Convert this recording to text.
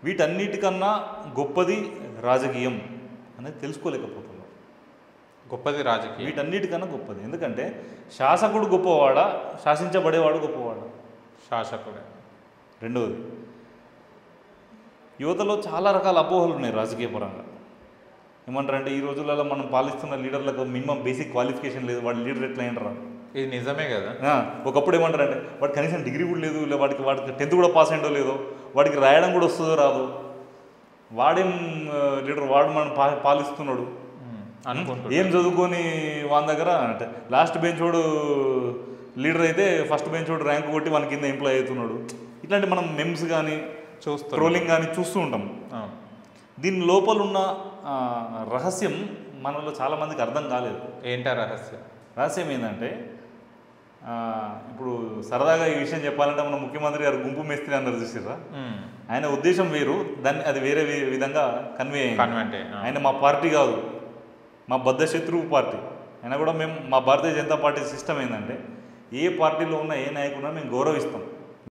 వీటన్నిటికన్నా గొప్పది రాజకీయం అనేది తెలుసుకోలేకపోతున్నారు. గొప్పది రాజకీయం, వీటన్నిటికన్నా గొప్పది. ఎందుకంటే శాసకుడు గొప్పవాడా, శాసించబడేవాడు గొప్పవాడా? శాసకుడే. రెండవది, యువతలో చాలా రకాల అపోహలు ఉన్నాయి రాజకీయ పరంగా. ఏమంటారంటే ఈ రోజులలో మనం పాలిస్తున్న లీడర్లకు మినిమం బేసిక్ క్వాలిఫికేషన్ లేదు, వాడు లీడర్ ఎట్లా అయినరా? ఇది నిజమే కదా. ఒకప్పుడు ఏమంటారంటే వాడు కనీసం డిగ్రీ కూడా లేదు, వాడికి 10th కూడా పాస్ అయ్యిందో లేదో, వాడికి రాయడం కూడా వస్తుందో రాదు, వాడేం లీడర్, వాడు మనం పాలిస్తున్నాడు అనుకుంటా. ఏం చదువుకొని వాని దగ్గర అంటే లాస్ట్ బెంచ్ వాడు లీడర్ అయితే ఫస్ట్ బెంచ్ వాడు ర్యాంక్ కొట్టి మన కింద ఎంప్లాయ్ అవుతున్నాడు. ఇట్లాంటి మనం మెమ్స్ కానీ ట్రోలింగ్ కానీ చూస్తూ ఉంటాం. దీని లోపల ఉన్న రహస్యం మనలో చాలామందికి అర్థం కాలేదు. ఏంటా రహస్యం? రహస్యం ఏంటంటే ఇప్పుడు సరదాగా ఈ విషయం చెప్పాలంటే మన ముఖ్యమంత్రి గారు గుంపు మేస్త్రి అన్నారు చూసిర్రా, ఆయన ఉద్దేశం వేరు, దాన్ని అది వేరే విధంగా కన్వే అయింది. ఆయన మా పార్టీ కాదు, మా బద్ధ శత్రువు పార్టీ. అయినా కూడా మేము మా భారతీయ జనతా పార్టీ సిస్టమ్ ఏంటంటే ఏ పార్టీలో ఉన్న ఏ నాయకుడినా మేము గౌరవిస్తాం.